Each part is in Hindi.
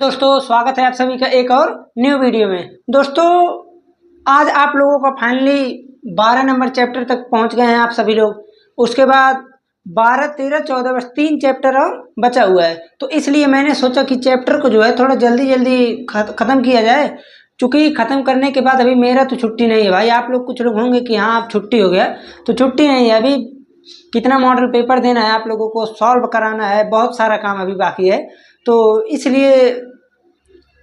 दोस्तों स्वागत है आप सभी का एक और न्यू वीडियो में। दोस्तों आज आप लोगों का फाइनली 12 नंबर चैप्टर तक पहुंच गए हैं आप सभी लोग। उसके बाद 12, 13, 14 बस 3 चैप्टर और बचा हुआ है, तो इसलिए मैंने सोचा कि चैप्टर को जो है थोड़ा जल्दी जल्दी ख़त्म किया जाए। चूँकि ख़त्म करने के बाद अभी मेरा तो छुट्टी नहीं है भाई। आप लोग कुछ लोग होंगे कि हाँ आप छुट्टी हो गया, तो छुट्टी नहीं है। अभी कितना मॉडल पेपर देना है, आप लोगों को सॉल्व कराना है, बहुत सारा काम अभी बाकी है। तो इसलिए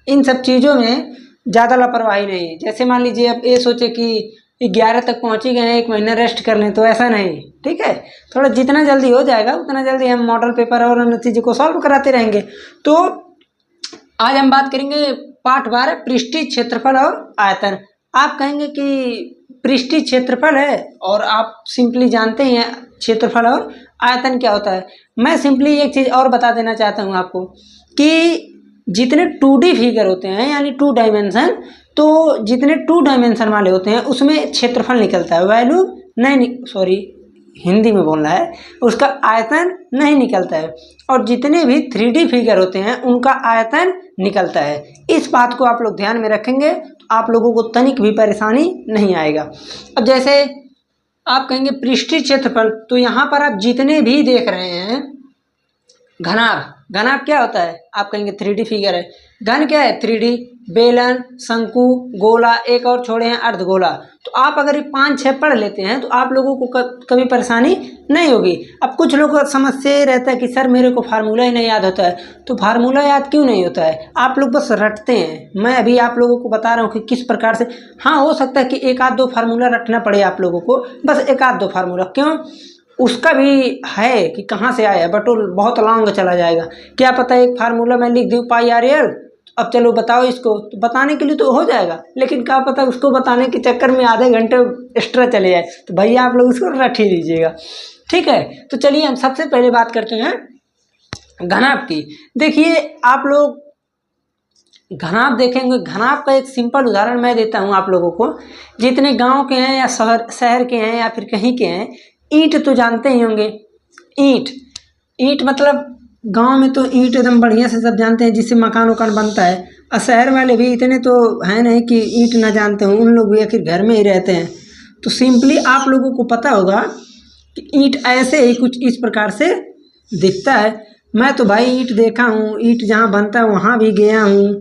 इन सब चीज़ों में ज़्यादा लापरवाही नहीं है। जैसे मान लीजिए अब ये सोचे कि 11 तक पहुँच ही गए हैं, 1 महीना रेस्ट कर लें, तो ऐसा नहीं, ठीक है। थोड़ा जितना जल्दी हो जाएगा उतना जल्दी हम मॉडल पेपर और अन्य चीज़ों को सॉल्व कराते रहेंगे। तो आज हम बात करेंगे पाठ 12 पृष्ठीय क्षेत्रफल और आयतन। आप कहेंगे कि पृष्ठीय क्षेत्रफल है और आप सिंपली जानते ही हैं क्षेत्रफल और आयतन क्या होता है। मैं सिंपली एक चीज़ और बता देना चाहता हूँ आपको कि जितने 2D फिगर होते हैं यानी 2 डायमेंशन, तो जितने 2 डायमेंशन वाले होते हैं उसमें क्षेत्रफल निकलता है, वैल्यू नहीं, सॉरी हिंदी में बोलना है, उसका आयतन नहीं निकलता है। और जितने भी 3D फिगर होते हैं उनका आयतन निकलता है। इस बात को आप लोग ध्यान में रखेंगे तो आप लोगों को तनिक भी परेशानी नहीं आएगा। अब जैसे आप कहेंगे पृष्ठीय क्षेत्रफल, तो यहाँ पर आप जितने भी देख रहे हैं घनाभ, घनाभ क्या होता है? आप कहेंगे 3D फिगर है। घन क्या है? 3D, बेलन, शंकु, गोला, एक और छोड़े हैं अर्धगोला। तो आप अगर ये 5-6 पढ़ लेते हैं तो आप लोगों को कभी परेशानी नहीं होगी। अब कुछ लोगों का समस्या ये रहता है कि सर मेरे को फार्मूला ही नहीं याद होता है। तो फार्मूला याद क्यों नहीं होता है? आप लोग बस रटते हैं। मैं अभी आप लोगों को बता रहा हूँ कि किस प्रकार से। हाँ, हो सकता है कि 1-2 फार्मूला रटना पड़े आप लोगों को, बस 1-2 फार्मूला। क्यों? उसका भी है कि कहाँ से आया, बट वो बहुत लॉन्ग चला जाएगा। क्या पता एक फार्मूला मैं लिख दूँ πr/l, अब चलो बताओ इसको, तो बताने के लिए तो हो जाएगा, लेकिन क्या पता उसको बताने के चक्कर में आधे घंटे एक्स्ट्रा चले जाए। तो भैया आप लोग उसको रट ही लीजिएगा, ठीक है। तो चलिए हम सबसे पहले बात करते हैं घनाभ की। देखिए आप लोग घनाभ देखेंगे, घनाभ का एक सिंपल उदाहरण मैं देता हूँ आप लोगों को। जितने गाँव के हैं या शहर के हैं या फिर कहीं के हैं, ईंट तो जानते ही होंगे। ईंट मतलब गांव में तो ईंट एकदम बढ़िया से सब जानते हैं, जिससे मकान वकान बनता है। और शहर वाले भी इतने तो हैं नहीं कि ईंट ना जानते हों, उन लोग भी आखिर घर में ही रहते हैं। तो सिंपली आप लोगों को पता होगा कि ईंट ऐसे ही कुछ इस प्रकार से दिखता है। मैं तो भाई ईंट देखा हूँ, ईंट जहाँ बनता है वहाँ भी गया हूँ,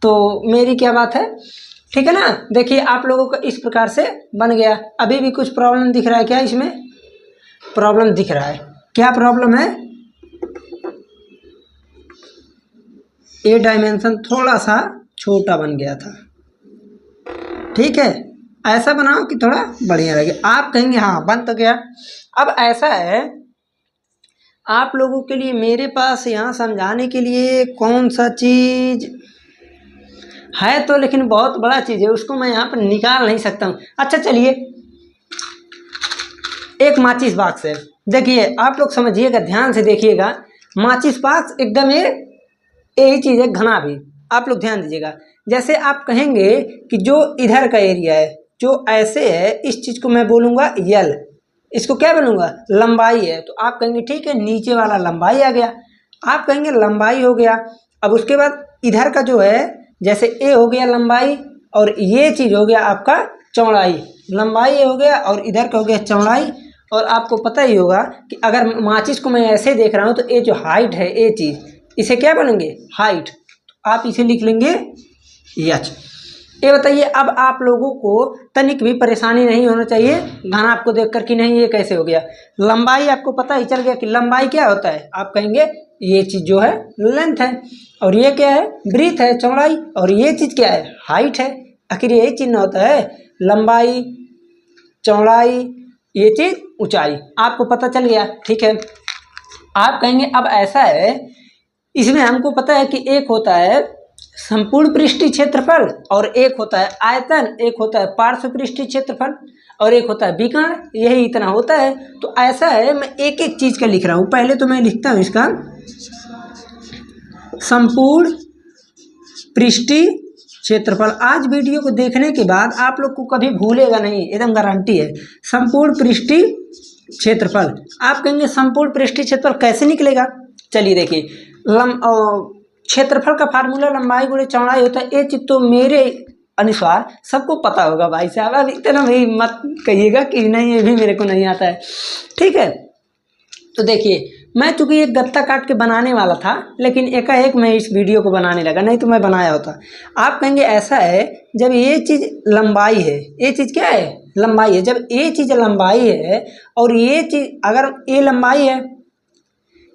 तो मेरी क्या बात है, ठीक है ना। देखिए आप लोगों का इस प्रकार से बन गया। अभी भी कुछ प्रॉब्लम दिख रहा है क्या? इसमें प्रॉब्लम दिख रहा है। क्या प्रॉब्लम है? ए डायमेंशन थोड़ा सा छोटा बन गया था, ठीक है। ऐसा बनाओ कि थोड़ा बढ़िया लगे। आप कहेंगे हाँ बन तो गया। अब ऐसा है, आप लोगों के लिए मेरे पास यहाँ समझाने के लिए कौन सा चीज़ है तो, लेकिन बहुत बड़ा चीज़ है, उसको मैं यहाँ पर निकाल नहीं सकता हूँ। अच्छा चलिए, एक माचिस बॉक्स है। देखिए आप लोग समझिएगा, ध्यान से देखिएगा। माचिस बॉक्स एकदम यही चीज़ है, घना भी। आप लोग ध्यान दीजिएगा। जैसे आप कहेंगे कि जो इधर का एरिया है, जो ऐसे है, इस चीज़ को मैं बोलूँगा यल, इसको क्या बोलूँगा? लंबाई है। तो आप कहेंगे ठीक है, नीचे वाला लंबाई आ गया। आप कहेंगे लंबाई हो गया। अब उसके बाद इधर का जो है, जैसे ए हो गया लंबाई, और ये चीज़ हो गया आपका चौड़ाई। लंबाई हो गया और इधर का हो गया चौड़ाई। और आपको पता ही होगा कि अगर माचिस को मैं ऐसे देख रहा हूँ तो ये जो हाइट है, ये चीज़, इसे क्या बोलेंगे? हाइट। तो आप इसे लिख लेंगे एच। ये बताइए, अब आप लोगों को तनिक भी परेशानी नहीं होना चाहिए घनाभ को देखकर कि नहीं ये कैसे हो गया। लंबाई आपको पता ही चल गया कि लंबाई क्या होता है। आप कहेंगे ये चीज़ जो है लेंथ है, और ये क्या है? ब्रीथ है, चौड़ाई। और ये चीज़ क्या है? हाइट है। आखिर यही चिन्ह होता है, लंबाई, चौड़ाई, ये चीज़ ऊंचाई। आपको पता चल गया, ठीक है। आप कहेंगे अब ऐसा है, इसमें हमको पता है कि एक होता है संपूर्ण पृष्ठीय क्षेत्रफल, और एक होता है आयतन, एक होता है पार्श्व पृष्ठीय क्षेत्रफल, और एक होता है विकर्ण। यही इतना होता है। तो ऐसा है, मैं एक एक चीज़ का लिख रहा हूँ। पहले तो मैं लिखता हूँ इसका संपूर्ण पृष्ठीय क्षेत्रफल। आज वीडियो को देखने के बाद आप लोग को कभी भूलेगा नहीं, एकदम गारंटी है। संपूर्ण पृष्ठीय क्षेत्रफल। आप कहेंगे संपूर्ण पृष्ठीय क्षेत्रफल कैसे निकलेगा? चलिए देखिए, क्षेत्रफल का फार्मूला लंबाई गुणे चौड़ाई होता है। ये चीज़ तो मेरे अनुसार सबको पता होगा भाई साहब। अब इतना भी मत कहिएगा कि नहीं ये भी मेरे को नहीं आता है, ठीक है। तो देखिए, मैं चूँकि एक गत्ता काट के बनाने वाला था, लेकिन एकाएक मैं इस वीडियो को बनाने लगा, नहीं तो मैं बनाया होता। आप कहेंगे ऐसा है, जब ये चीज़ लंबाई है, ये चीज़ क्या है, लंबाई है। जब ये चीज़ लंबाई है और ये चीज़, अगर ये लंबाई है,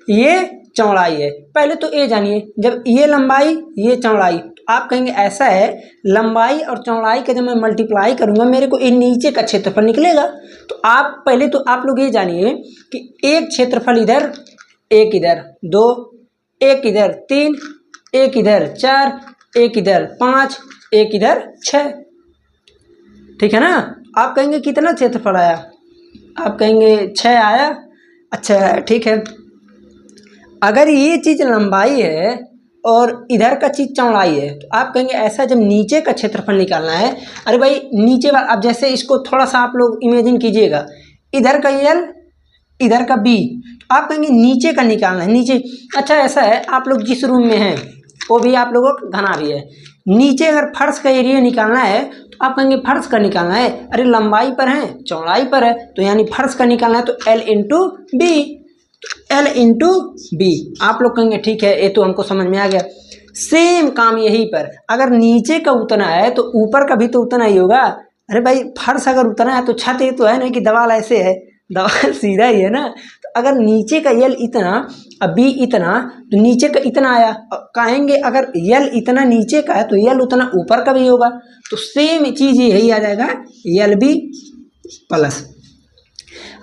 ये चौड़ाई है, पहले तो ये जानिए, जब ये लंबाई ये चौड़ाई, तो आप कहेंगे ऐसा है, लंबाई और चौड़ाई का जब मैं मल्टीप्लाई करूंगा मेरे को ये नीचे का क्षेत्रफल निकलेगा। तो आप पहले तो आप लोग ये जानिए कि एक क्षेत्रफल इधर, एक इधर, 2, एक इधर 3, एक इधर 4, एक इधर 5, एक इधर 6, ठीक है ना। आप कहेंगे कितना क्षेत्रफल आया, आप कहेंगे 6 आया, अच्छा ठीक है। अगर ये चीज़ लंबाई है और इधर का चीज़ चौड़ाई है, तो आप कहेंगे ऐसा, जब नीचे का क्षेत्रफल निकालना है, अरे भाई नीचे वाला, अब जैसे इसको थोड़ा सा आप लोग इमेजिन कीजिएगा, इधर का L, इधर का B, तो आप कहेंगे नीचे का निकालना है, नीचे। अच्छा ऐसा है, आप लोग जिस रूम में हैं वो भी आप लोगों का घना भी है, नीचे अगर फर्श का एरिया निकालना है तो आप कहेंगे फर्श का निकालना है, अरे लंबाई पर है चौड़ाई पर है, तो यानी फर्श का निकालना है, तो L into B, L into B. आप लोग कहेंगे ठीक है, ये तो हमको समझ में आ गया। सेम काम यहीं पर, अगर नीचे का उतना है तो ऊपर का भी तो उतना ही होगा। अरे भाई फर्श अगर उतना है तो छत ये तो है ना कि दीवार ऐसे है, दीवार सीधा ही है ना। तो अगर नीचे का L इतना और B इतना, तो नीचे का इतना आया, कहेंगे अगर L इतना नीचे का है तो L उतना ऊपर का भी होगा, तो सेम चीज़ यही आ जाएगा, LB प्लस।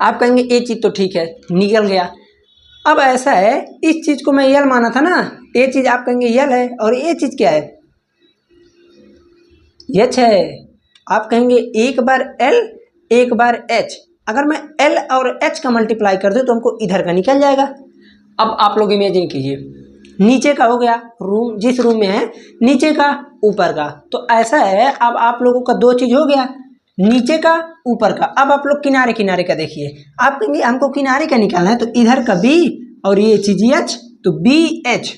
आप कहेंगे ये चीज़ तो ठीक है, निकल गया। अब ऐसा है, इस चीज़ को मैं L माना था ना, ये चीज़ आप कहेंगे L है, और ये चीज़ क्या है, H है। आप कहेंगे एक बार L एक बार H, अगर मैं L और H का मल्टीप्लाई कर दूं तो हमको इधर का निकल जाएगा। अब आप लोग इमेजिन कीजिए, नीचे का हो गया रूम, जिस रूम में है, नीचे का ऊपर का, तो ऐसा है, अब आप लोगों का 2 चीज़ हो गया, नीचे का ऊपर का। अब आप लोग किनारे किनारे का देखिए, आप कहेंगे हमको किनारे का निकालना है, तो इधर का B और ये चीज़ H, तो BH,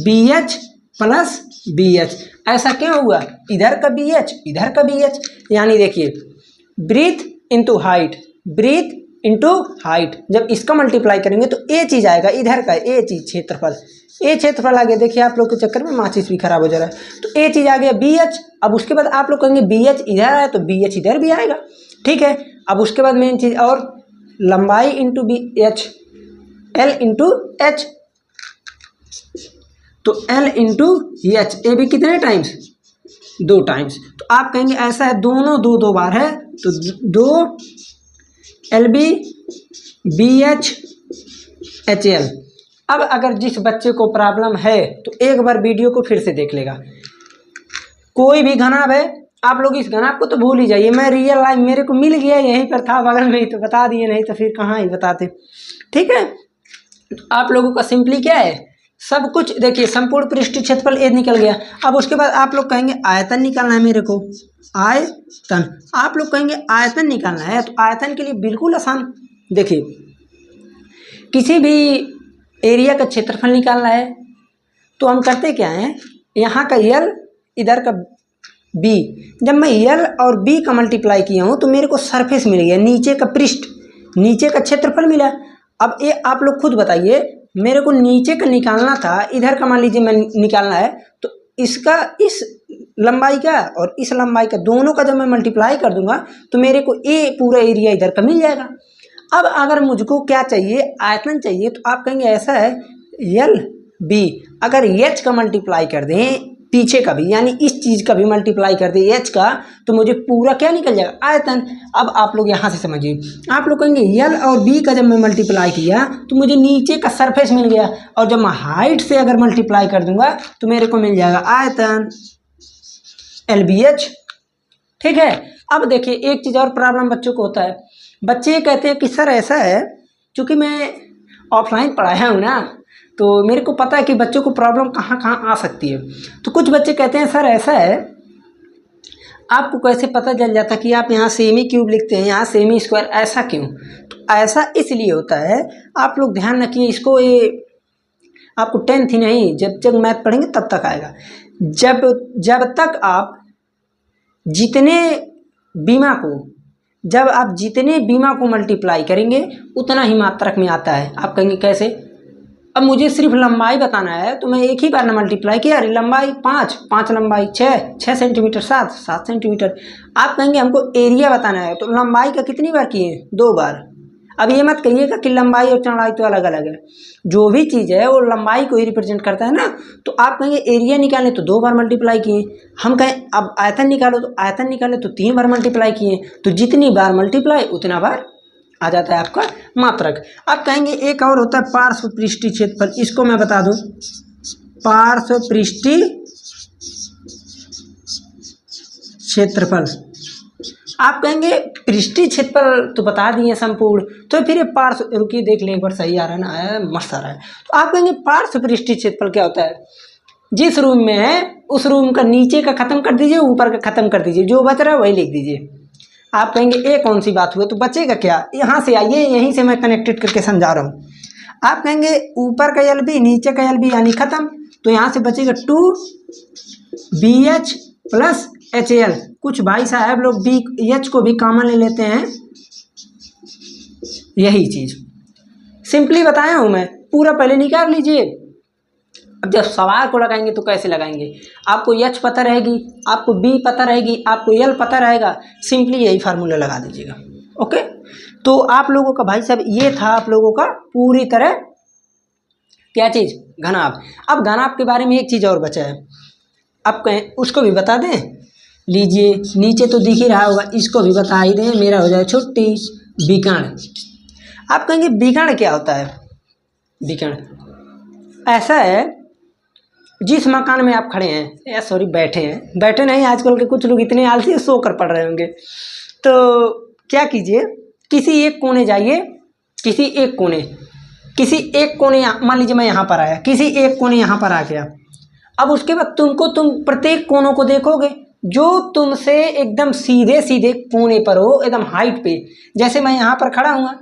BH प्लस BH। ऐसा क्यों हुआ, इधर का BH इधर का BH, यानी देखिए breadth into height, breadth into height, जब इसका मल्टीप्लाई करेंगे तो ये चीज़ आएगा, इधर का ये चीज़ क्षेत्रफल, ये क्षेत्रफल आ गया। देखिए आप लोग के चक्कर में माचिस भी खराब हो जा रहा है, तो ये चीज़ आ गया BH। अब उसके बाद आप लोग कहेंगे BH इधर आया तो BH इधर भी आएगा, ठीक है। अब उसके बाद मेन चीज़, और लंबाई into BH, L into H, तो L इंटू H, ये भी कितने टाइम्स, 2 टाइम्स। तो आप कहेंगे ऐसा है, दोनों 2 बार है, तो 2 LB BH HL। अब अगर जिस बच्चे को प्रॉब्लम है तो एक बार वीडियो को फिर से देख लेगा। कोई भी घनाभ है, आप लोग इस घनाभ को तो भूल ही जाइए, मैं रियल लाइफ मेरे को मिल गया, यहीं पर था बगल में ही, तो बता दिए, नहीं तो फिर कहाँ ही बताते, ठीक है। तो आप लोगों का सिंपली क्या है, सब कुछ देखिए, संपूर्ण पृष्ठीय क्षेत्रफल ये निकल गया। अब उसके बाद आप लोग कहेंगे आयतन निकालना है मेरे को, आयतन। आप लोग कहेंगे आयतन निकालना है, तो आयतन के लिए बिल्कुल आसान, देखिए किसी भी एरिया का क्षेत्रफल निकालना है तो हम करते क्या हैं, यहाँ का L इधर का B, जब मैं L और B का मल्टीप्लाई किया हूँ तो मेरे को सरफेस मिल गया, नीचे का पृष्ठ, नीचे का क्षेत्रफल मिला। अब ये आप लोग खुद बताइए, मेरे को नीचे का निकालना था, इधर का मान लीजिए मैं निकालना है, तो इसका इस लंबाई का और इस लंबाई का दोनों का जब मैं मल्टीप्लाई कर दूंगा तो मेरे को ये पूरा एरिया इधर का मिल जाएगा। अब अगर मुझको क्या चाहिए, आयतन चाहिए, तो आप कहेंगे ऐसा है, LB अगर H का मल्टीप्लाई कर दें, पीछे का भी यानी इस चीज़ का भी मल्टीप्लाई कर दें H का, तो मुझे पूरा क्या निकल जाएगा, आयतन। अब आप लोग यहाँ से समझिए, आप लोग कहेंगे L और B का जब मैं मल्टीप्लाई किया तो मुझे नीचे का सरफेस मिल गया, और जब मैं हाइट से अगर मल्टीप्लाई कर दूंगा तो मेरे को मिल जाएगा आयतन, LBH, ठीक है। अब देखिए एक चीज़ और प्रॉब्लम बच्चों को होता है, बच्चे कहते हैं कि सर ऐसा है, चूँकि मैं ऑफलाइन पढ़ाया हूँ ना, तो मेरे को पता है कि बच्चों को प्रॉब्लम कहाँ कहाँ आ सकती है। तो कुछ बच्चे कहते हैं सर ऐसा है, आपको कैसे पता चल जाता कि आप यहाँ सेमी क्यूब लिखते हैं, यहाँ सेमी स्क्वायर, ऐसा क्यों? तो ऐसा इसलिए होता है, आप लोग ध्यान रखिए इसको, ये आपको 10th ही नहीं, जब तक मैथ पढ़ेंगे तब तक आएगा। जब तक आप जितने बीमा को मल्टीप्लाई करेंगे उतना ही मात्रक में आता है। आप कहेंगे कैसे? अब मुझे सिर्फ लंबाई बताना है तो मैं एक ही बार ना मल्टीप्लाई किया, अरे लंबाई 5 लंबाई 6 सेंटीमीटर 7 सेंटीमीटर। आप कहेंगे हमको एरिया बताना है तो लंबाई का कितनी बार किए? 2 बार। अब ये मत कहिएगा कि लंबाई और चौड़ाई तो अलग अलग है, जो भी चीज़ है वो लंबाई को ही रिप्रेजेंट करता है ना। तो आप कहेंगे एरिया निकालें तो 2 बार मल्टीप्लाई किए। हम कहें अब आयतन निकालो तो आयतन निकालें तो 3 बार मल्टीप्लाई किए। तो जितनी बार मल्टीप्लाई उतना बार आ जाता है आपका मात्रक। आप कहेंगे एक और होता है पार्श्व पृष्ठीय क्षेत्रफल, इसको मैं बता दूं। पार्श्व पृष्ठीय क्षेत्रफल, आप कहेंगे पृष्ठीय क्षेत्रफल तो बता दिए संपूर्ण, तो फिर ये पार्श्व, रुकिए देख लें एक बार सही आ रहा है ना, आया मस्त आ रहा है। तो आप कहेंगे पार्श्व पृष्ठीय क्षेत्रफल क्या होता है? जिस रूम में है उस रूम का नीचे का खत्म कर दीजिए, ऊपर का खत्म कर दीजिए, जो बच रहा है वही लिख दीजिए। आप कहेंगे ये कौन सी बात हुई? तो बचेगा क्या? यहाँ से आइए, यहीं से मैं कनेक्टेड करके समझा रहा हूँ। आप कहेंगे ऊपर का LB नीचे का LB यानी खत्म, तो यहाँ से बचेगा 2BH प्लस HL। कुछ भाई साहब लोग BH को भी कॉमन ले लेते हैं, यही चीज सिंपली बताया हूँ मैं, पूरा पहले निकाल लीजिए। अब जब सवाल को लगाएंगे तो कैसे लगाएंगे? आपको H पता रहेगी, आपको B पता रहेगी, आपको L पता रहेगा, सिंपली यही फार्मूला लगा दीजिएगा। ओके, तो आप लोगों का भाई साहब ये था आप लोगों का पूरी तरह क्या चीज़? घनाभ। अब घनाभ के बारे में एक चीज़ और बचा है, आप कहें उसको भी बता दें। लीजिए नीचे तो दिख ही रहा होगा, इसको भी बता ही दें, मेरा हो जाए छुट्टी। विकर्ण। आप कहेंगे विकर्ण क्या होता है? विकर्ण ऐसा है, जिस मकान में आप खड़े हैं, या सॉरी बैठे नहीं, आजकल के कुछ लोग इतने आलसी सो कर पढ़ रहे होंगे। तो क्या कीजिए, किसी एक कोने जाइए, किसी एक कोने मान लीजिए मैं यहाँ पर आया, किसी एक कोने यहाँ पर आ गया। अब उसके बाद तुम प्रत्येक कोनों को देखोगे जो तुमसे एकदम सीधे कोने पर हो, एकदम हाइट पे। जैसे मैं यहाँ पर खड़ा हुआ,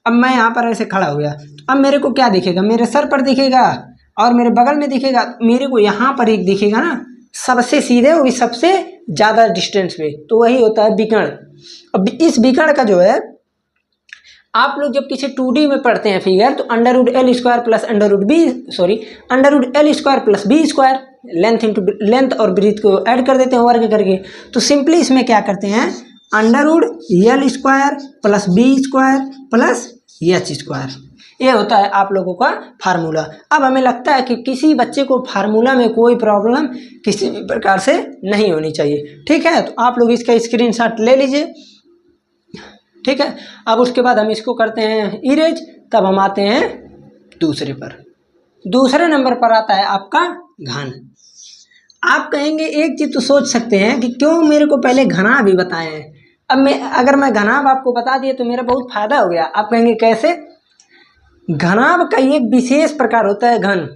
अब मैं यहाँ पर ऐसे खड़ा हो गया, तो अब मेरे को क्या दिखेगा? मेरे सर पर दिखेगा और मेरे बगल में दिखेगा, मेरे को यहाँ पर एक दिखेगा ना, सबसे सीधे, वो भी सबसे ज़्यादा डिस्टेंस पे। तो वही होता है विकर्ण। अब इस विकर्ण का जो है, आप लोग जब किसी 2D में पढ़ते हैं फिगर, तो √L² plus √L² plus B², length और ब्रीथ को ऐड कर देते हैं वर्ग करके। तो सिंपली इसमें क्या करते हैं, √L² plus B² plus H²। ये होता है आप लोगों का फार्मूला। अब हमें लगता है कि किसी बच्चे को फार्मूला में कोई प्रॉब्लम किसी भी प्रकार से नहीं होनी चाहिए। ठीक है, तो आप लोग इसका स्क्रीनशॉट ले लीजिए। ठीक है, अब उसके बाद हम इसको करते हैं इरेज, तब हम आते हैं दूसरे पर। दूसरे नंबर पर आता है आपका घन। आप कहेंगे एक चीज तो सोच सकते हैं कि क्यों मेरे को पहले घनाभ भी बताए हैं। अब अगर मैं घनाभ आपको बता दिए तो मेरा बहुत फायदा हो गया। आप कहेंगे कैसे? घनाभ का एक विशेष प्रकार होता है घन।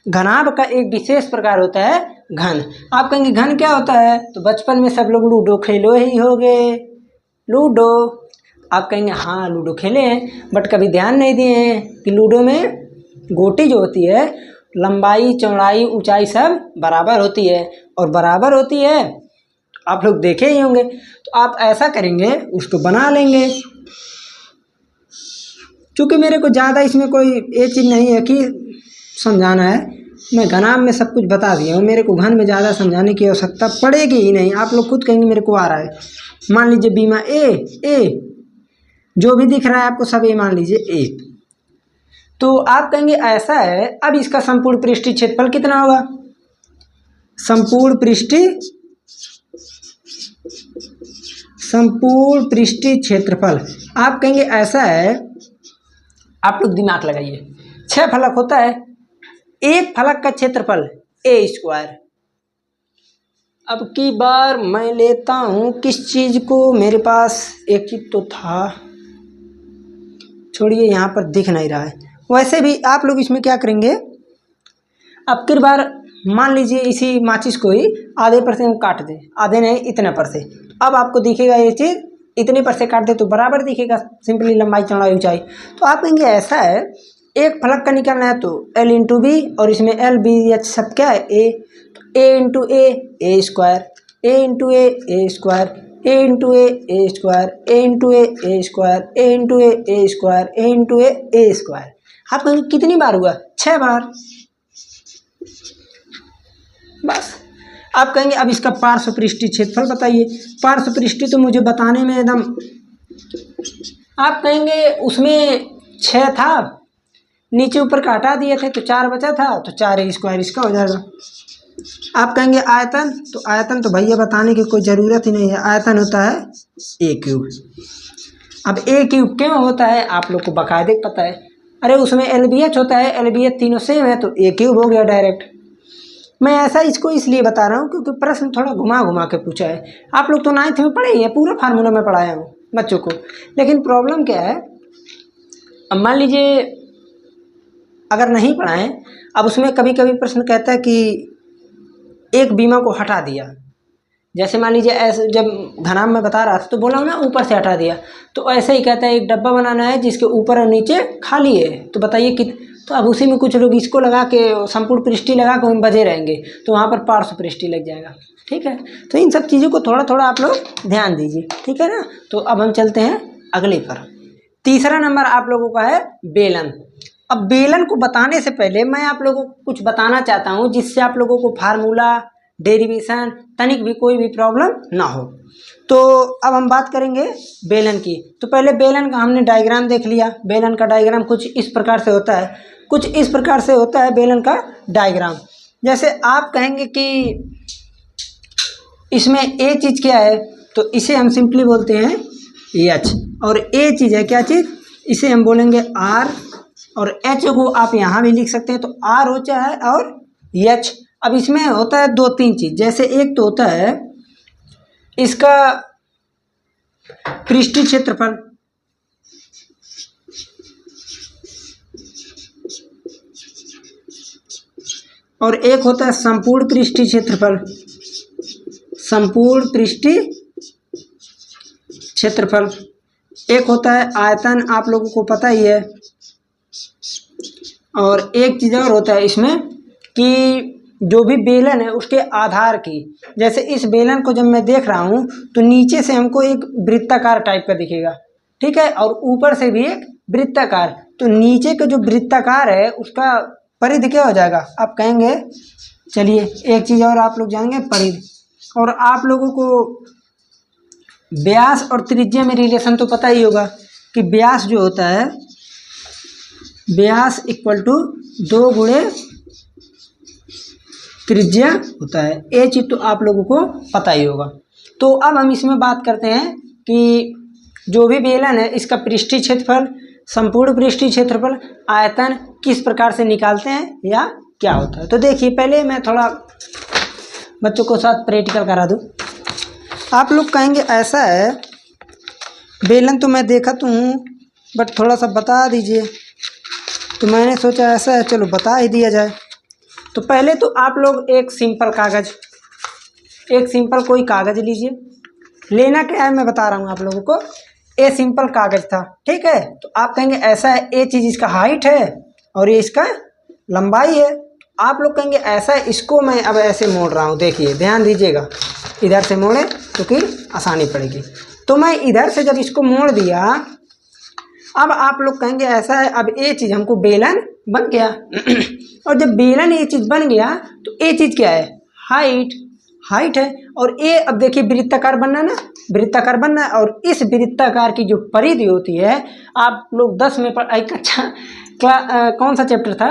घनाभ का एक विशेष प्रकार होता है घन। आप कहेंगे घन क्या होता है? तो बचपन में सब लोग लूडो खेलो ही होगे, लूडो। आप कहेंगे हाँ लूडो खेले हैं, बट कभी ध्यान नहीं दिए हैं कि लूडो में गोटी जो होती है, लंबाई चौड़ाई ऊंचाई सब बराबर होती है, और बराबर होती है आप लोग देखे ही होंगे। तो आप ऐसा करेंगे, उसको बना लेंगे। क्योंकि मेरे को ज़्यादा इसमें कोई ये चीज़ नहीं है कि समझाना है, मैं घनाभ में सब कुछ बता दिया हूँ, मेरे को घन में ज़्यादा समझाने की आवश्यकता पड़ेगी ही नहीं। आप लोग खुद कहेंगे मेरे को आ रहा है। मान लीजिए बीमा ए जो भी दिख रहा है आपको सब ए मान लीजिए ए। तो आप कहेंगे ऐसा है, अब इसका संपूर्ण पृष्ठीय क्षेत्रफल कितना होगा? संपूर्ण पृष्ठीय क्षेत्रफल आप कहेंगे ऐसा है, आप लोग दिमाग लगाइए। 6 फलक होता है, एक फलक का क्षेत्रफल A²। अब की बार मैं लेता हूँ किस चीज़ को, मेरे पास एक चीज़ तो था, छोड़िए यहाँ पर दिख नहीं रहा है। वैसे भी आप लोग इसमें क्या करेंगे, अब की बार मान लीजिए इसी माचिस को ही आधे पर से हम काट दें, आधे नहीं इतने पर से, अब आपको दिखेगा ये चीज़ इतने पर से काट दे तो बराबर दिखेगा, सिंपली लंबाई चौड़ाई ऊंचाई। तो आप कहेंगे ऐसा है, एक फलक का निकालना है तो L इंटू बी, और इसमें L B H सब क्या है A, तो A into A square, A into A square, A into A square, A into A square, A into A square, A into A square. आप कहेंगे कितनी बार हुआ? 6 बार। बस आप कहेंगे अब इसका पार्श्व पृष्ठीय क्षेत्रफल बताइए। पार्श्व पृष्ठीय तो मुझे बताने में एकदम, आप कहेंगे उसमें 6 था, नीचे ऊपर का हटा दिए थे तो 4 बचा था, तो 4 स्क्वायर इसका हो जाएगा। आप कहेंगे आयतन, तो आयतन तो भैया बताने की कोई ज़रूरत ही नहीं है, आयतन होता है ए क्यूब। अब ए क्यूब क्यों होता है आप लोग को बाकायदे पता है, अरे उसमें LBH होता है, LBH तीनों सेम है तो ए क्यूब हो गया डायरेक्ट। मैं ऐसा इसको इसलिए बता रहा हूँ क्योंकि प्रश्न थोड़ा घुमा घुमा के पूछा है। आप लोग तो 9th में पढ़े ही है, पूरा फार्मूला में पढ़ाया हूँ बच्चों को, लेकिन प्रॉब्लम क्या है, अब मान लीजिए अगर नहीं पढ़ाएं, अब उसमें कभी कभी प्रश्न कहता है कि एक बीमा को हटा दिया, जैसे मान लीजिए ऐसे जब घनाम में बता रहा था तो बोला ना ऊपर से हटा दिया, तो ऐसे ही कहता है एक डब्बा बनाना है जिसके ऊपर और नीचे खाली है, तो बताइए कि, तो अब उसी में कुछ लोग इसको लगा के संपूर्ण पृष्ठीय लगा के बजे रहेंगे, तो वहाँ पर पार्श्व पृष्ठीय लग जाएगा। ठीक है, तो इन सब चीज़ों को थोड़ा थोड़ा आप लोग ध्यान दीजिए, ठीक है ना। तो अब हम चलते हैं अगले पर। तीसरा नंबर आप लोगों का है बेलन। अब बेलन को बताने से पहले मैं आप लोगों को कुछ बताना चाहता हूँ जिससे आप लोगों को फार्मूला, डेरिवेशन, तनिक भी कोई भी प्रॉब्लम ना हो। तो अब हम बात करेंगे बेलन की। तो पहले बेलन का हमने डायग्राम देख लिया। बेलन का डायग्राम कुछ इस प्रकार से होता है, कुछ इस प्रकार से होता है बेलन का डायग्राम। जैसे आप कहेंगे कि इसमें ए चीज़ क्या है, तो इसे हम सिंपली बोलते हैं एच, और ए चीज़ है क्या चीज़, इसे हम बोलेंगे आर, और एच को आप यहाँ भी लिख सकते हैं, तो आर होता है और एच। अब इसमें होता है 2-3 चीज़, जैसे एक तो होता है इसका पृष्ठीय क्षेत्रफल, और एक होता है संपूर्ण पृष्ठीय क्षेत्रफल, संपूर्ण पृष्ठीय क्षेत्रफल। एक होता है आयतन, आप लोगों को पता ही है। और एक चीज़ और होता है इसमें कि जो भी बेलन है उसके आधार की, जैसे इस बेलन को जब मैं देख रहा हूँ तो नीचे से हमको एक वृत्ताकार टाइप का दिखेगा, ठीक है, और ऊपर से भी एक वृत्ताकार, तो नीचे का जो वृत्ताकार है उसका परिधि क्या हो जाएगा, आप कहेंगे। चलिए एक चीज़ और आप लोग जानेंगे, परिधि। और आप लोगों को व्यास और त्रिज्या में रिलेशन तो पता ही होगा कि व्यास जो होता है, व्यास इक्वल टू 2 गुणे त्रिज्या होता है, ये चीज़ तो आप लोगों को पता ही होगा। तो अब हम इसमें बात करते हैं कि जो भी बेलन है इसका पृष्ठीय क्षेत्रफल, संपूर्ण पृष्ठीय क्षेत्रफल, आयतन किस प्रकार से निकालते हैं या क्या होता है। तो देखिए पहले मैं थोड़ा बच्चों को साथ प्रैक्टिकल करा दूँ। आप लोग कहेंगे ऐसा है, बेलन तो मैं देखा तो हूँ बट थोड़ा सा बता दीजिए, तो मैंने सोचा ऐसा है चलो बता ही दिया जाए। तो पहले तो आप लोग एक सिंपल कागज़, एक सिंपल कोई कागज़ लीजिए। लेना क्या है मैं बता रहा हूँ आप लोगों को। ये सिंपल कागज़ था, ठीक है, तो आप कहेंगे ऐसा है, ये चीज़ इसका हाइट है और ये इसका लंबाई है। आप लोग कहेंगे ऐसा है, इसको मैं अब ऐसे मोड़ रहा हूँ, देखिए ध्यान दीजिएगा, इधर से मोड़े क्योंकि आसानी पड़ेगी। तो मैं इधर से जब इसको मोड़ दिया, अब आप लोग कहेंगे ऐसा है, अब ये चीज़ हमको बेलन बन गया और जब बेलन ये चीज़ बन गया तो ये चीज़ क्या है, हाइट, हाइट है। और ये अब देखिए वृत्ताकार बनना ना, वृत्ताकार बनना है, और इस वृत्ताकार की जो परिधि होती है, आप लोग 10 में एक अच्छा कौन सा चैप्टर था,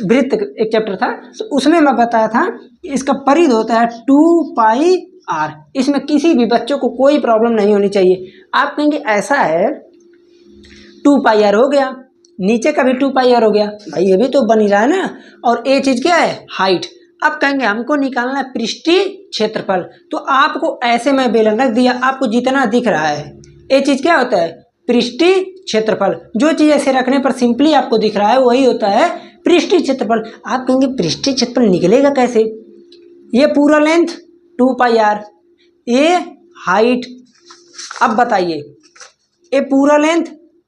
वृत्त एक चैप्टर था, तो उसमें मैं बताया था इसका परिधि होता है 2πr। इसमें किसी भी बच्चों को कोई प्रॉब्लम नहीं होनी चाहिए। आप कहेंगे ऐसा है 2πr हो गया, नीचे का भी 2πr हो गया, भाई ये भी तो बन ही रहा है ना। और ये चीज़ क्या है, हाइट। अब कहेंगे हमको निकालना है पृष्ठीय क्षेत्रफल, तो आपको ऐसे मैं बेलन रख दिया, आपको जितना दिख रहा है ये चीज़ क्या होता है, पृष्ठीय क्षेत्रफल। जो चीज़ ऐसे रखने पर सिंपली आपको दिख रहा है वही होता है पृष्ठीय क्षेत्रफल। आप कहेंगे पृष्ठीय क्षेत्रफल निकलेगा कैसे, ये पूरा लेंथ 2πr, ये हाइट। अब बताइए, ये पूरा लेंथ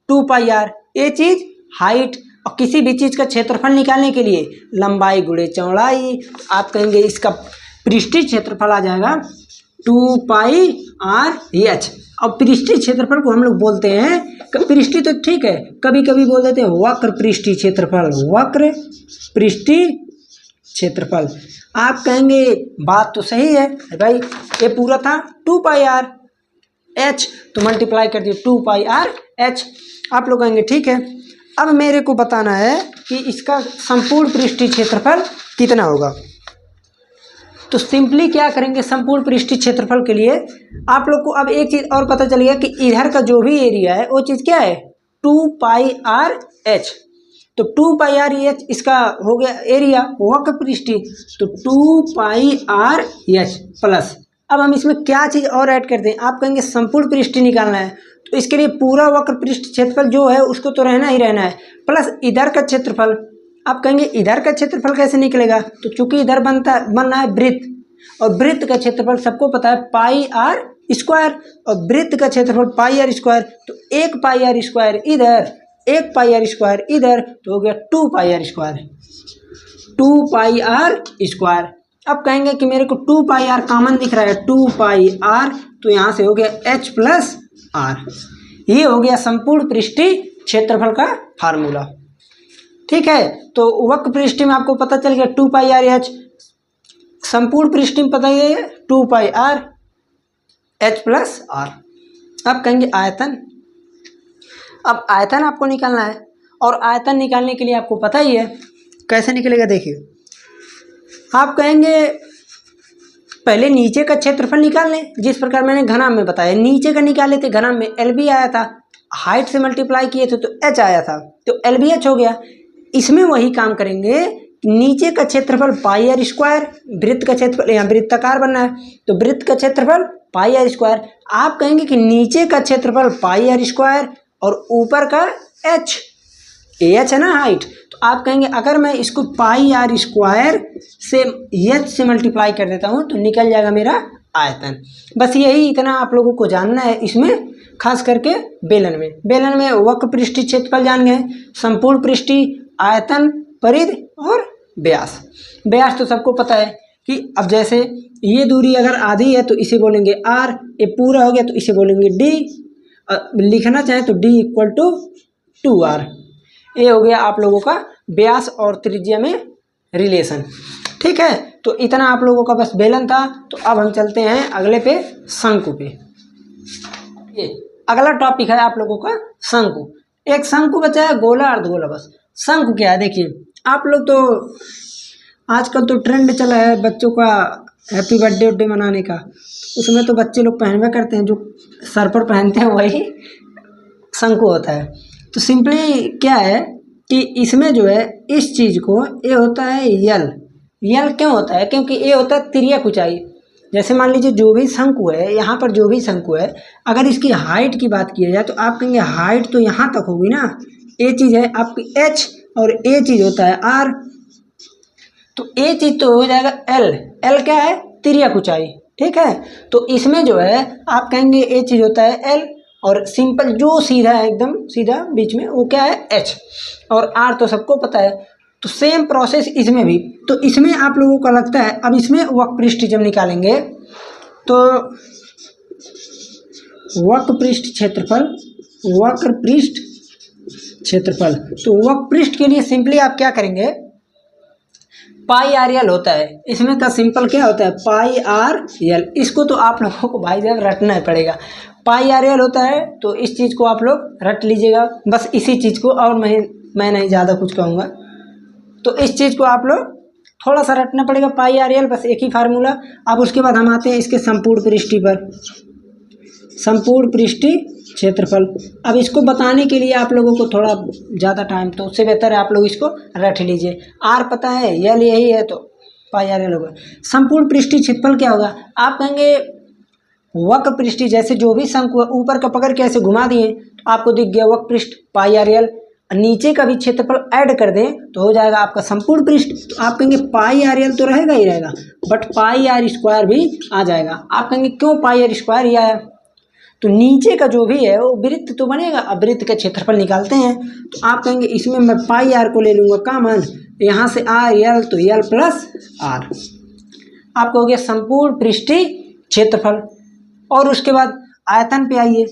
2πr, ये चीज़ हाइट, और किसी भी चीज़ का क्षेत्रफल निकालने के लिए लंबाई गुणे चौड़ाई, आप कहेंगे इसका पृष्ठीय क्षेत्रफल आ जाएगा 2πr/h। अब पृष्ठीय क्षेत्रफल को हम लोग बोलते हैं, पृष्ठीय तो ठीक है, कभी कभी बोल देते हैं वक्र पृष्ठीय क्षेत्रफल, वक्र पृष्ठीय क्षेत्रफल। आप कहेंगे बात तो सही है भाई, ये पूरा था 2πr/h, तो मल्टीप्लाई कर दिए 2πr/h। आप लोग कहेंगे ठीक है, अब मेरे को बताना है कि इसका संपूर्ण पृष्ठीय क्षेत्रफल कितना होगा। तो सिंपली क्या करेंगे, संपूर्ण पृष्ठीय क्षेत्रफल के लिए आप लोग को अब एक चीज़ और पता चल गया कि इधर का जो भी एरिया है वो चीज़ क्या है 2πr/h। तो 2πr/h इसका हो गया एरिया, वक्र पृष्ठीय, तो 2πr/h प्लस, अब हम इसमें क्या चीज़ और ऐड कर दें, आप कहेंगे संपूर्ण पृष्ठीय निकालना है, तो इसके लिए पूरा वक्र पृष्ठ क्षेत्रफल जो है उसको तो रहना ही रहना है, प्लस इधर का क्षेत्रफल। आप कहेंगे इधर का क्षेत्रफल कैसे निकलेगा, तो चूंकि इधर बन रहा है वृत्त, और वृत्त का क्षेत्रफल सबको पता है πr², और वृत्त का क्षेत्रफल πr², तो 1πr² इधर, 1πr² इधर, तो हो गया 2πr²। अब कहेंगे कि मेरे को 2πr कॉमन दिख रहा है, 2πr, तो यहाँ से हो गया h+r। ये हो गया संपूर्ण पृष्ठीय क्षेत्रफल का फार्मूला। ठीक है, तो वक्र पृष्ठीय में आपको पता चल गया 2πr/h, संपूर्ण पृष्ठीय में पता ही है 2πr/h+r। अब कहेंगे आयतन। अब आयतन आपको निकालना है, और आयतन निकालने के लिए आपको पता ही है कैसे निकलेगा। देखिए, आप कहेंगे पहले नीचे का क्षेत्रफल निकाल लें, जिस प्रकार मैंने घनाभ में बताया, नीचे का निकाले थे, घनाभ में LB आया था, हाइट से मल्टीप्लाई किए थे तो h आया था, तो LBH हो गया। इसमें वही काम करेंगे, नीचे का क्षेत्रफल πr², वृत्त का क्षेत्रफल, यहाँ वृत्ताकार बनना है तो वृत्त का क्षेत्रफल πr²। आप कहेंगे कि नीचे का क्षेत्रफल πr² और ऊपर का h, AH है ना हाइट, तो आप कहेंगे अगर मैं इसको πr² से h से मल्टीप्लाई कर देता हूँ तो निकल जाएगा मेरा आयतन। बस यही इतना आप लोगों को जानना है इसमें, खास करके बेलन में वक्र पृष्ठीय क्षेत्रफल जान गए, संपूर्ण पृष्ठीय, आयतन, परिधि और व्यास। व्यास तो सबको पता है कि अब जैसे ये दूरी अगर आधी है तो इसे बोलेंगे r, ये पूरा हो गया तो इसे बोलेंगे d, लिखना चाहे तो d = 2r। ये हो गया आप लोगों का व्यास और त्रिज्या में रिलेशन। ठीक है, तो इतना आप लोगों का बस बेलन था। तो अब हम चलते हैं अगले पे, शंकु पे। ये अगला टॉपिक है आप लोगों का शंकु। एक शंकु बचा है, गोला अर्धगोला। बस शंकु क्या है, देखिए आप लोग तो आजकल तो ट्रेंड चला है बच्चों का हैप्पी बर्थडे मनाने का, उसमें तो बच्चे लोग पहनवे करते हैं, जो सर पर पहनते हैं वही शंकु होता है। तो सिंपली क्या है कि इसमें जो है इस चीज़ को, ये होता है यल क्यों होता है, क्योंकि ये होता है तिर्यक ऊंचाई। जैसे मान लीजिए जो भी शंकु है, यहाँ पर जो भी शंकु है, अगर इसकी हाइट की बात की जाए तो आप कहेंगे हाइट तो यहाँ तक होगी ना, ये चीज़ है आपकी h और ये चीज़ होता है r, तो ये चीज़ तो हो जाएगा l क्या है, तिर्यक ऊंचाई। ठीक है, तो इसमें जो है आप कहेंगे ये चीज़ होता है l, और सिंपल जो सीधा है एकदम सीधा बीच में वो क्या है h, और r तो सबको पता है। तो सेम प्रोसेस इसमें भी। तो इसमें आप लोगों को लगता है, अब इसमें वक्र पृष्ठ जब निकालेंगे तो वक्र पृष्ठ क्षेत्रफल, तो वक्र पृष्ठ के लिए सिंपली आप क्या करेंगे, πr/l होता है, इसमें का सिंपल क्या होता है πr/l। इसको तो आप लोगों को भाई साहब रटना पड़ेगा, πr/l होता है, तो इस चीज़ को आप लोग रट लीजिएगा, बस इसी चीज़ को, और मैं नहीं ज़्यादा कुछ कहूँगा। तो इस चीज़ को आप लोग थोड़ा सा रटना पड़ेगा, πr/l, बस एक ही फार्मूला। अब उसके बाद हम आते हैं इसके संपूर्ण पृष्ठीय पर, संपूर्ण पृष्ठीय क्षेत्रफल। अब इसको बताने के लिए आप लोगों को थोड़ा ज़्यादा टाइम, तो उससे बेहतर है आप लोग इसको रट लीजिए। r पता है, l यही है, तो πr/l होगा। संपूर्ण पृष्ठीय क्षेत्रफल क्या होगा, आप कहेंगे वक्र पृष्ठीय, जैसे जो भी शंकु है ऊपर का पकड़ के ऐसे घुमा दिए तो आपको दिख गया वक्र पृष्ठ πr/l, नीचे का भी क्षेत्रफल ऐड कर दें तो हो जाएगा आपका संपूर्ण पृष्ठ। तो आप कहेंगे πr/l तो रहेगा ही रहेगा, बट πr² भी आ जाएगा। आप कहेंगे क्यों πr² ही आया, तो नीचे का जो भी है वो वृत्त तो बनेगा। अब वृत्त का क्षेत्रफल निकालते हैं तो आप कहेंगे इसमें मैं पाई आर को ले लूँगा कॉमन, यहाँ से आर एल तो एल प्लस आर, आपको हो गया संपूर्ण पृष्ठीय क्षेत्रफल। और उसके बाद आयतन पे आइए,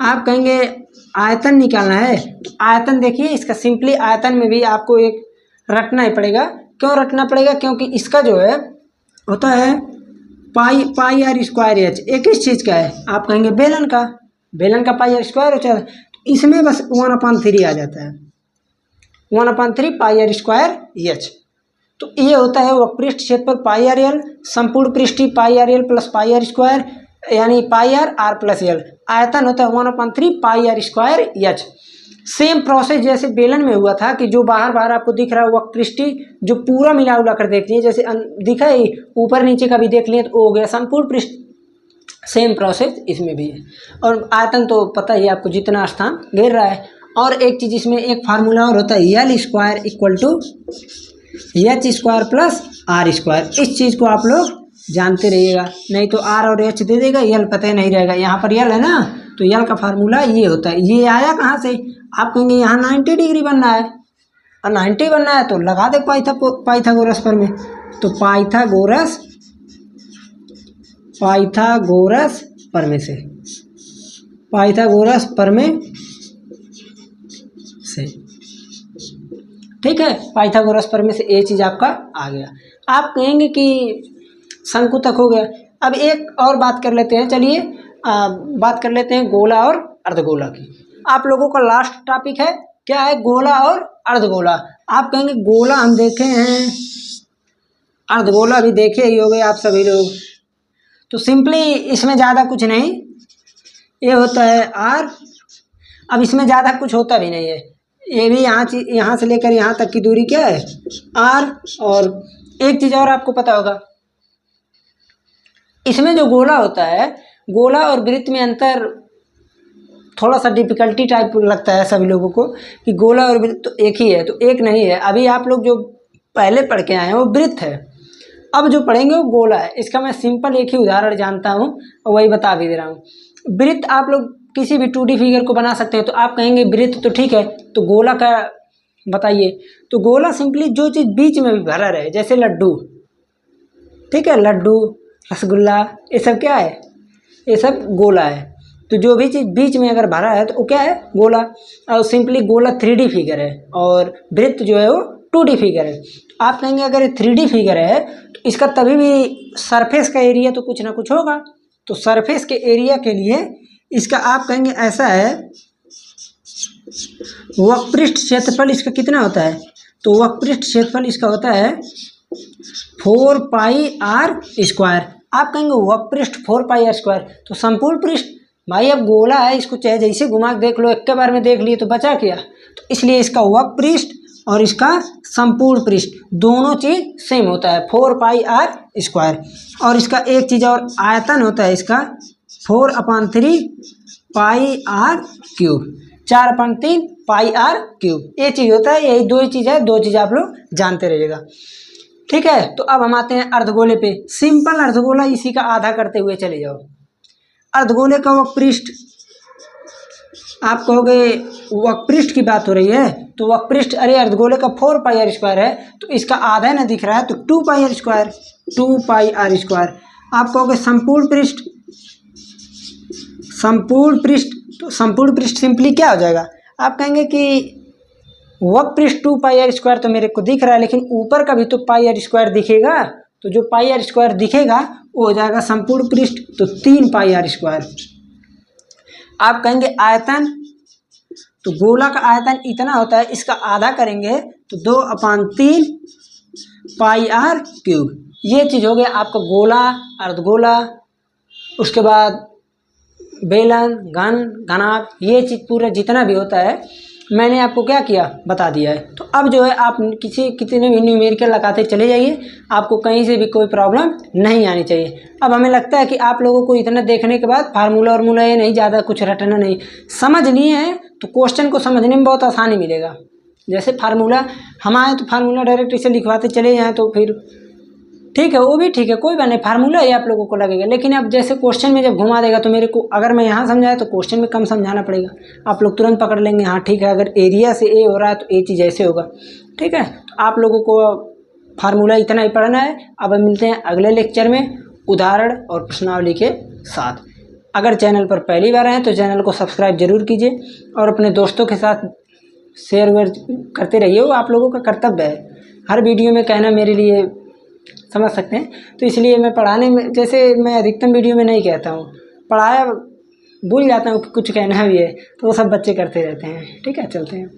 आप कहेंगे आयतन निकालना है तो आयतन देखिए इसका सिंपली आयतन में भी आपको एक रटना ही पड़ेगा। क्यों रटना पड़ेगा? क्योंकि इसका जो है होता है पाई आर स्क्वायर एच, एक इस चीज़ का है, आप कहेंगे बेलन का पाई आर स्क्वायर होता है, तो इसमें बस 1/3 आ जाता है, 1/3 पाई आर स्क्वायर एच। तो ये होता है वक्रपृष्ठ क्षेत्रफल पाई आर एल, संपूर्ण पृष्ठीय pi R L plus pi R square यानी pi R R plus L. आयतन होता है 1/3 pi R square H. Same process जैसे बेलन में हुआ था कि जो बाहर बाहर आपको दिख रहा है वक्रपृष्ठीय, जो पूरा मिला उला कर देख लिए, जैसे दिखा है ऊपर नीचे का भी देख लिए तो हो गया संपूर्ण पृष्ठ। सेम प्रोसेस इसमें भी है। और आयतन तो पता ही आपको जितना स्थान घेर रहा है। और एक चीज़ इसमें एक फार्मूला और होता है L square equal to H square plus R square. इस चीज़ को आप लोग जानते रहिएगा, नहीं तो आर और एच दे देगा, यल पता नहीं रहेगा। यहाँ पर यल है ना, तो यल का फार्मूला ये होता है। ये आया कहाँ से? आप कहेंगे यहाँ 90 डिग्री बनना है और 90 बनना है तो लगा दे पाइथागोरस पर में। तो पाइथागोरस पर में से, पाइथागोरस पर में से, ठीक है, पाइथागोरस पर में से ये चीज़ आपका आ गया। आप कहेंगे कि शंकु तक हो गया। अब एक और बात कर लेते हैं, चलिए बात कर लेते हैं गोला और अर्धगोला की। आप लोगों का लास्ट टॉपिक है, क्या है? गोला और अर्धगोला। आप कहेंगे गोला हम देखे हैं, अर्धगोला भी देखे ही होंगे आप सभी लोग। तो सिंपली इसमें ज़्यादा कुछ नहीं, ये होता है आर। अब इसमें ज़्यादा कुछ होता भी नहीं है, ये भी यहाँ से लेकर यहाँ तक की दूरी क्या है? आर। और एक चीज़ और आपको पता होगा, इसमें जो गोला होता है, गोला और वृत्त में अंतर थोड़ा सा डिफिकल्टी टाइप लगता है सभी लोगों को कि गोला और वृत्त तो एक ही है, तो एक नहीं है। अभी आप लोग जो पहले पढ़ के आए हैं वो वृत्त है, अब जो पढ़ेंगे वो गोला है। इसका मैं सिंपल एक ही उदाहरण जानता हूँ और वही बता भी दे रहा हूँ। वृत्त आप लोग किसी भी 2D फिगर को बना सकते हैं। तो आप कहेंगे वृत्त तो ठीक है, तो गोला का बताइए। तो गोला सिंपली जो चीज़ बीच में भी भरा रहे, जैसे लड्डू, ठीक है, लड्डू, रसगुल्ला, ये सब क्या है? ये सब गोला है। तो जो भी चीज़ बीच में अगर भरा है तो वो क्या है? गोला। और सिंपली गोला 3D फिगर है और वृत्त जो है वो 2D फिगर है। आप कहेंगे अगर ये 3D फिगर है तो इसका तभी भी सरफेस का एरिया तो कुछ ना कुछ होगा। तो सरफेस के एरिया के लिए इसका आप कहेंगे ऐसा है, वक्रपृष्ठ क्षेत्रफल इसका कितना होता है? तो वक्रपृष्ठ क्षेत्रफल इसका होता है 4 पाई आर स्क्वायर। आप कहेंगे वक्रपृष्ठ 4 पाई आर स्क्वायर, तो संपूर्ण पृष्ठ भाई अब गोला है, इसको चाहे जैसे घुमा के देख लो, एक के बार में देख लिए तो बचा क्या? तो इसलिए इसका वक्रपृष्ठ और इसका संपूर्ण पृष्ठ दोनों चीज़ सेम होता है, 4 पाई आर स्क्वायर। और इसका एक चीज़ और आयतन होता है इसका 4/3 pi R cube, 4/3 pi R cube. ये चीज़ होता है, यही दो चीज़ है, दो चीज़ आप लोग जानते रहिएगा, ठीक है। तो अब हम आते हैं अर्धगोले पे। सिंपल अर्धगोला इसी का आधा करते हुए चले जाओ। अर्धगोले का वक्रपृष्ठ, आप कहोगे वक्रपृष्ठ की बात हो रही है तो वक्रपृष्ठ, अरे अर्धगोले का 4 पाई आर स्क्वायर है तो इसका आधा ना दिख रहा है तो 2 pi R square, 2 pi R square. आप कहोगे संपूर्ण पृष्ठ, संपूर्ण पृष्ठ, तो संपूर्ण पृष्ठ सिंपली क्या हो जाएगा? आप कहेंगे कि वक्रपृष्ठ 2 पाई आर स्क्वायर तो मेरे को दिख रहा है, लेकिन ऊपर का भी तो पाई आर स्क्वायर दिखेगा, तो जो पाई आर स्क्वायर दिखेगा वो हो जाएगा संपूर्ण पृष्ठ, तो 3 पाई आर स्क्वायर। आप कहेंगे आयतन, तो गोला का आयतन इतना होता है, इसका आधा करेंगे तो 2/3 पाई आर क्यूब। ये चीज़ हो गया आपका गोला, अर्धगोला, उसके बाद बेलन, घन, घनाभ, ये चीज़ पूरा जितना भी होता है मैंने आपको क्या किया? बता दिया है। तो अब जो है आप कितने भी न्यूमेरिकल लगाते चले जाइए, आपको कहीं से भी कोई प्रॉब्लम नहीं आनी चाहिए। अब हमें लगता है कि आप लोगों को इतना देखने के बाद फार्मूला और ये नहीं, ज़्यादा कुछ रटना नहीं, समझ लिए हैं तो क्वेश्चन को समझने में बहुत आसानी मिलेगा। जैसे फार्मूला हम आए तो फार्मूला डायरेक्ट इसे लिखवाते चले जाएँ तो फिर ठीक है, वो भी ठीक है, कोई बात नहीं, फार्मूला ही आप लोगों को लगेगा। लेकिन अब जैसे क्वेश्चन में जब घुमा देगा तो मेरे को, अगर मैं यहाँ समझाया तो क्वेश्चन में कम समझाना पड़ेगा, आप लोग तुरंत पकड़ लेंगे, हाँ ठीक है, अगर एरिया से ए हो रहा है तो ए चीज़ ऐसे होगा। ठीक है, तो आप लोगों को फार्मूला इतना ही पढ़ना है। अब हम मिलते हैं अगले लेक्चर में उदाहरण और प्रश्नावली के साथ। अगर चैनल पर पहली बार आए तो चैनल को सब्सक्राइब जरूर कीजिए और अपने दोस्तों के साथ शेयर वेयर करते रहिए, वो आप लोगों का कर्तव्य है। हर वीडियो में कहना मेरे लिए, समझ सकते हैं, तो इसलिए मैं पढ़ाने में, जैसे मैं अधिकतम वीडियो में नहीं कहता हूँ, पढ़ाया भूल जाता हूँ कि कुछ कहना भी है, तो वो सब बच्चे करते रहते हैं। ठीक है, चलते हैं।